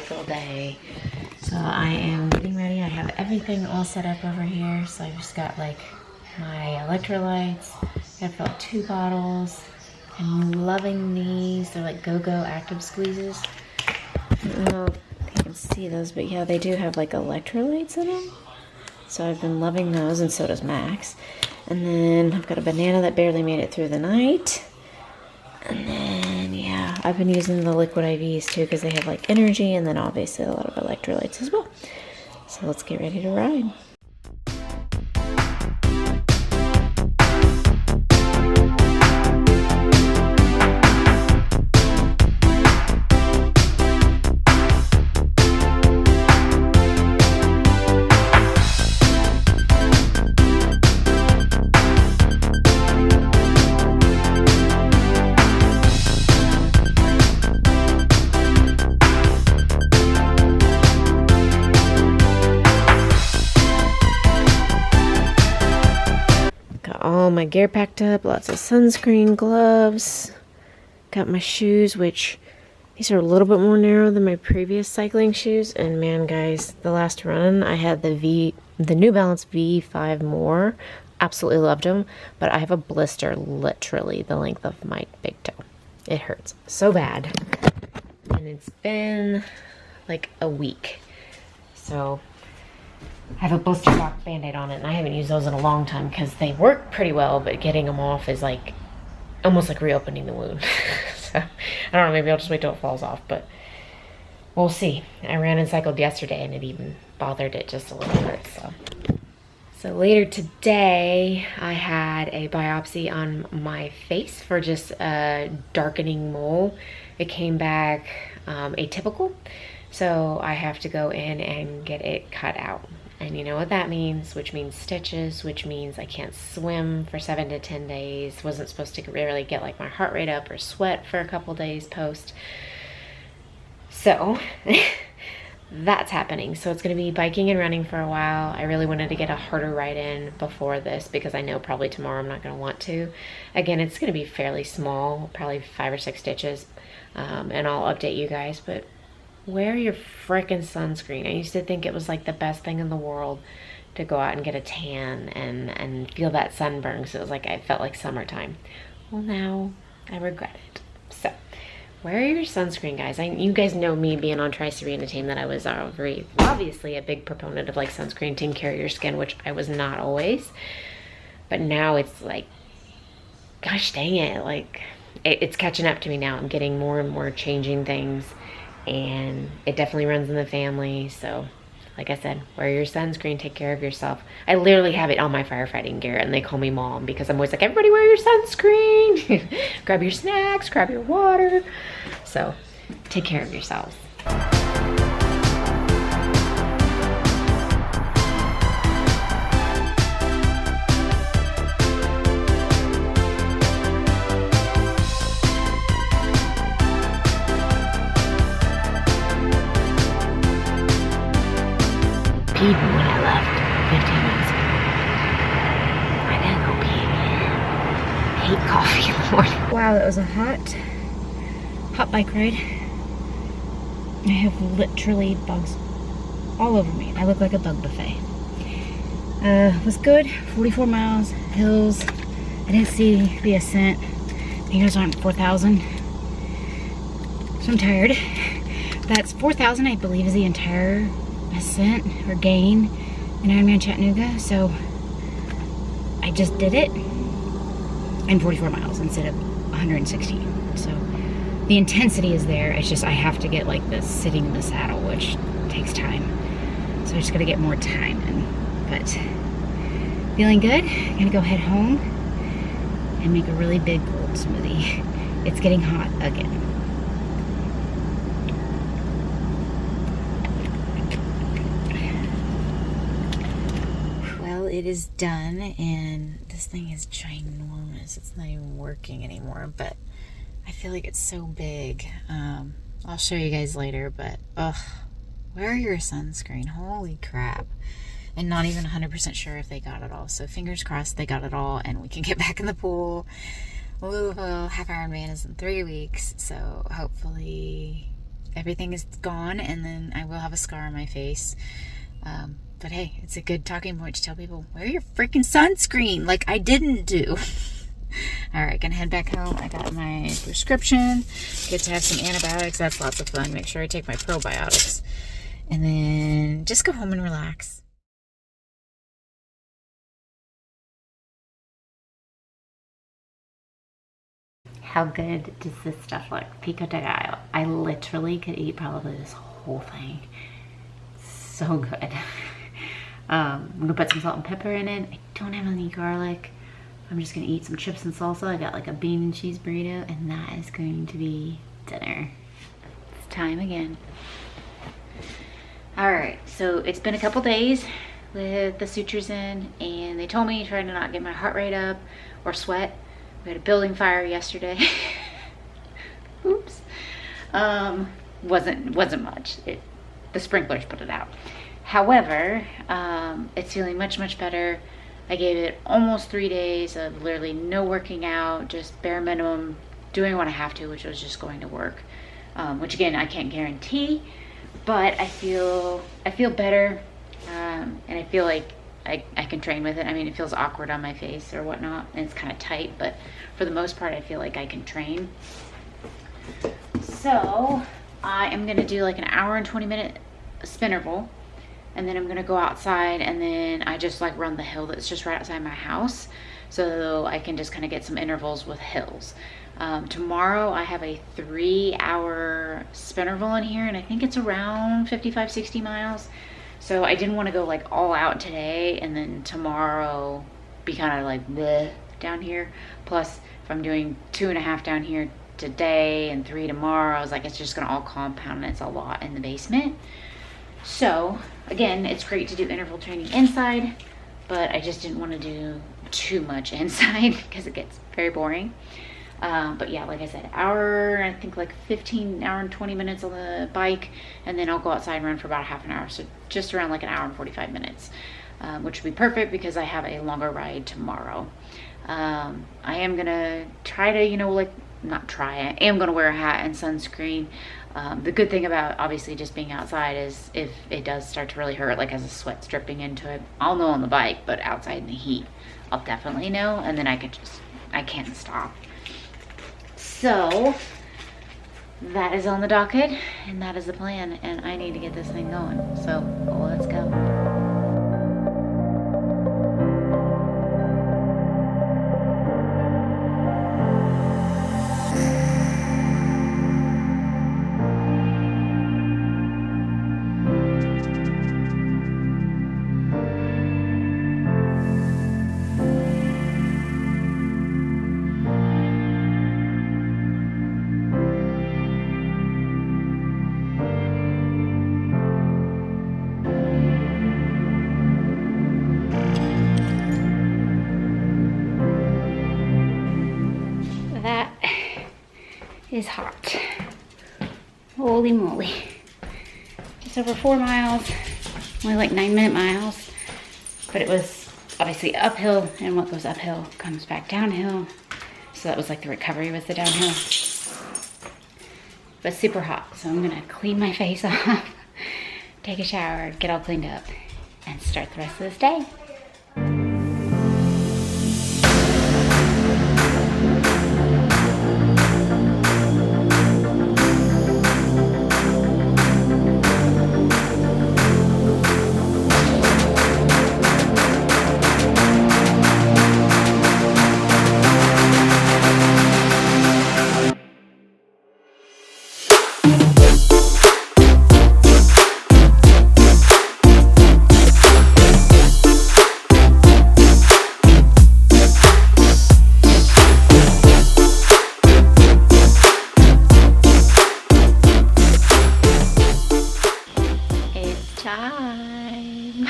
cycle day. So I am getting ready. I have everything all set up over here. So I just got like my electrolytes. Gotta fill up 2 bottles. I'm loving these. They're like Go-Go Active Squeezes. I don't know if you can see those, but yeah, they do have like electrolytes in them. So I've been loving those, and so does Max. And then I've got a banana that barely made it through the night. And then, yeah, I've been using the liquid IVs too because they have like energy and then obviously a lot of electrolytes as well. So let's get ready to ride. All my gear packed up, lots of sunscreen, gloves. Got my shoes, which these are a little bit more narrow than my previous cycling shoes. And man, guys, the last run I had the New Balance V5 more. Absolutely loved them, but I have a blister literally the length of my big toe. It hurts so bad, and it's been like a week. So I have a blister lock band-aid on it, and I haven't used those in a long time because they work pretty well, but getting them off is like almost like reopening the wound. So I don't know, maybe I'll just wait till it falls off, but we'll see. I ran and cycled yesterday and it even bothered it just a little bit. So later today I had a biopsy on my face for just a darkening mole. It came back atypical, so I have to go in and get it cut out. And you know what that means, which means stitches, which means I can't swim for 7 to 10 days. Wasn't supposed to really get like my heart rate up or sweat for a couple days post. So that's happening. So it's going to be biking and running for a while. I really wanted to get a harder ride in before this because I know probably tomorrow I'm not going to want to. Again, it's going to be fairly small, probably 5 or 6 stitches. And I'll update you guys, but wear your frickin' sunscreen. I used to think it was like the best thing in the world to go out and get a tan and feel that sunburn, because it was like I felt like summertime. Well, now I regret it. So wear your sunscreen, guys. You guys know me being on Tri-Serena team that I was obviously a big proponent of like sunscreen, taking care of your skin, which I was not always. But now it's like, gosh dang it, like it's catching up to me now. I'm getting more and more changing things, and it definitely runs in the family. So like I said, wear your sunscreen, take care of yourself. I literally have it on my firefighting gear, and they call me mom because I'm always like, everybody wear your sunscreen. Grab your snacks, grab your water. So take care of yourselves. When I left 15 minutes ago. I gotta go pee again. I hate coffee in the morning. Wow, that was a hot bike ride. I have literally bugs all over me. I look like a bug buffet. It was good. 44 miles, hills. I didn't see the ascent. I think it was on 4,000. So I'm tired. That's 4,000, I believe, is the entire ascent or gain in Ironman Chattanooga. So I just did it in 44 miles instead of 160. So the intensity is there. It's just I have to get like this sitting in the saddle, which takes time. So I just gotta get more time in. But feeling good. Gonna go head home and make a really big cold smoothie. It's getting hot again. It is done, and this thing is ginormous. It's not even working anymore, but I feel like it's so big. I'll show you guys later, but wear your sunscreen. Holy crap. And not even 100% sure if they got it all. So fingers crossed they got it all and we can get back in the pool. Louisville half Ironman is in 3 weeks, so hopefully everything is gone, and then I will have a scar on my face. But hey, it's a good talking point to tell people, wear your freaking sunscreen, like I didn't do. All right, gonna head back home. I got my prescription. Get to have some antibiotics. That's lots of fun. Make sure I take my probiotics. And then just go home and relax. How good does this stuff look? Pico de gallo. I literally could eat probably this whole thing. So good. I'm gonna put some salt and pepper in it. I don't have any garlic. I'm just gonna eat some chips and salsa. I got like a bean and cheese burrito, and that is going to be dinner. It's time again. All right, so it's been a couple days with the sutures in, and they told me to try to not get my heart rate up or sweat. We had a building fire yesterday. Oops. Wasn't much. The sprinklers put it out. However, it's feeling much better. I gave it almost 3 days of literally no working out, just bare minimum, doing what I have to, which was just going to work. Which again, I can't guarantee, but I feel better, and I feel like I can train with it. I mean, it feels awkward on my face or whatnot, and it's kind of tight, but for the most part, I feel like I can train. So I am gonna do like an hour and 20-minute spinnerval, and then I'm gonna go outside, and then I just like run the hill that's just right outside my house, so I can just kind of get some intervals with hills. Tomorrow I have a 3-hour spinnerval in here, and I think it's around 55-60 miles. So I didn't want to go like all out today and then tomorrow be kind of like bleh down here. Plus, if I'm doing 2.5 down here today and 3 tomorrow, I was like, it's just gonna all compound and it's a lot in the basement. So again, it's great to do interval training inside, but I just didn't want to do too much inside because it gets very boring. But yeah, like I said, I think like hour and 20 minutes on the bike, and then I'll go outside and run for about half an hour. So just around like an hour and 45 minutes, which would be perfect because I have a longer ride tomorrow. I am gonna try to, I am gonna wear a hat and sunscreen. The good thing about obviously just being outside is if it does start to really hurt, like as the sweat's dripping into it, I'll know on the bike, but outside in the heat, I'll definitely know, and then I can't stop. So that is on the docket, and that is the plan, and I need to get this thing going. So let's go. Is hot. Holy moly. Just over 4 miles, only like 9-minute miles, but it was obviously uphill, and what goes uphill comes back downhill. So that was like the recovery was the downhill. But super hot, so I'm gonna clean my face off, take a shower, get all cleaned up, and start the rest of this day. Time.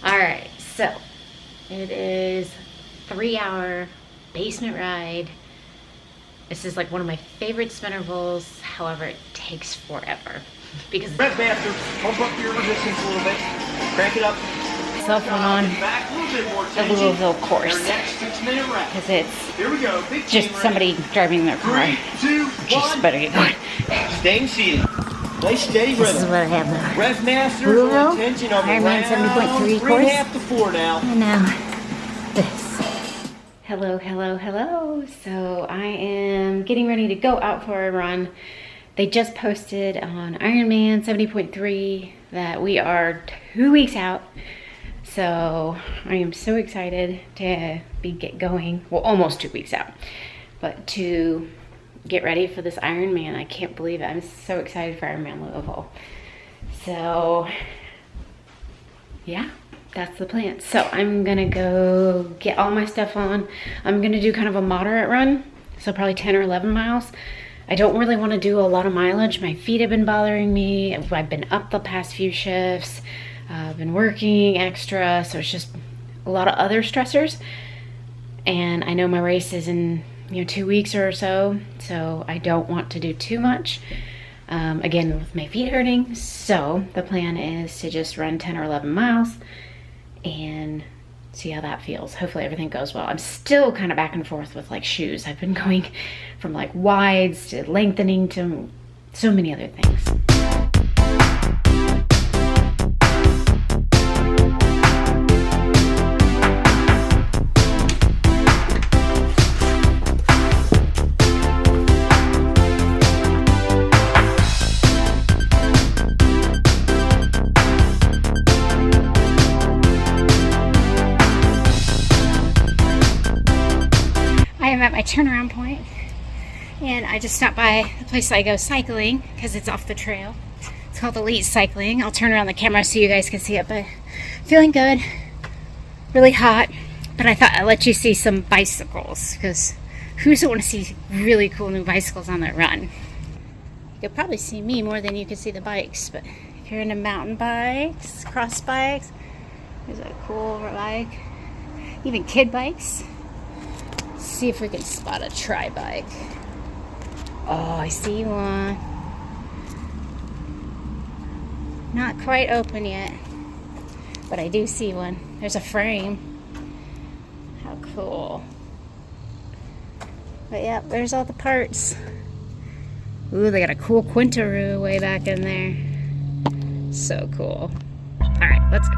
All right, so it is 3-hour basement ride. This is like one of my favorite spinnervals. However, it takes forever because Red bastard, pump up your resistance a little bit, crank it up. myself one on the Louisville course because it's just somebody driving their car. Just better get going. Staying seated. Nice steady rhythm. This is what I have now. Rev master, Louisville, attention on the Ironman 70.3 course. 3.5 to 4 now. And now this. Hello, hello, hello. So I am getting ready to go out for a run. They just posted on Ironman 70.3 that we are 2 weeks out. So I am so excited to get going. Well, almost 2 weeks out. But to get ready for this Ironman. I can't believe it. I'm so excited for Ironman Louisville. So yeah, that's the plan. So I'm gonna go get all my stuff on. I'm gonna do kind of a moderate run. So probably 10 or 11 miles. I don't really want to do a lot of mileage. My feet have been bothering me. I've been up the past few shifts. I've been working extra. So it's just a lot of other stressors. And I know my race is in 2 weeks or so, so I don't want to do too much, again, with my feet hurting. So the plan is to just run 10 or 11 miles and see how that feels. Hopefully everything goes well. I'm still kind of back and forth with like shoes. I've been going from like wides to lengthening to so many other things. At my turnaround point, and I just stopped by the place I go cycling because it's off the trail. It's called Elite Cycling. I'll turn around the camera so you guys can see it, but feeling good, really hot, but I thought I'd let you see some bicycles because who doesn't want to see really cool new bicycles on their run? You'll probably see me more than you can see the bikes, but if you're into mountain bikes, cross bikes, there's a cool bike, even kid bikes. See if we can spot a tri-bike. Oh, I see one. Not quite open yet, but I do see one. There's a frame. How cool. But yeah, there's all the parts. Ooh, they got a cool Quintaroo way back in there. So cool. All right, let's go.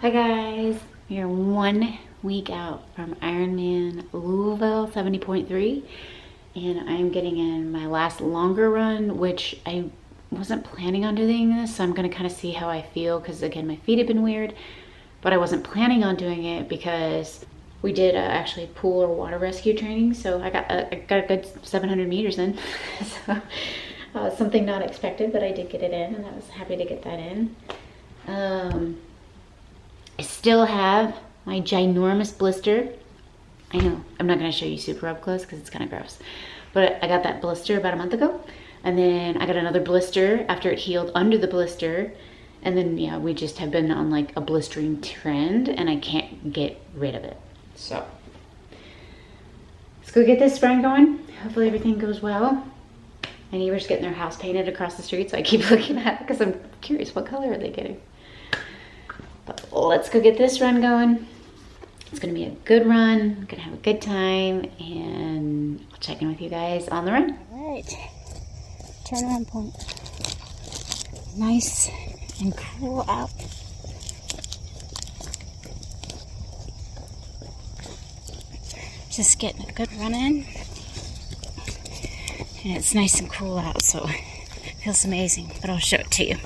Hi guys, we are 1 week out from Ironman Louisville 70.3 and I'm getting in my last longer run, which I wasn't planning on doing this, so I'm going to kind of see how I feel because again my feet have been weird, but I wasn't planning on doing it because we did actually pool or water rescue training, so I got a good 700 meters in. So something not expected, but I did get it in and I was happy to get that in. I still have my ginormous blister. I know, I'm not going to show you super up close because it's kind of gross. But I got that blister about a month ago. And then I got another blister after it healed under the blister. And then, yeah, we just have been on like a blistering trend and I can't get rid of it. So, let's go get this spraying going. Hopefully everything goes well. My neighbor's getting their house painted across the street, so I keep looking at it because I'm curious, what color are they getting? But let's go get this run going. It's gonna be a good run. I'm gonna have a good time, and I'll check in with you guys on the run. All right, turnaround point. Nice and cool out. Just getting a good run in. And it's nice and cool out, so it feels amazing, but I'll show it to you.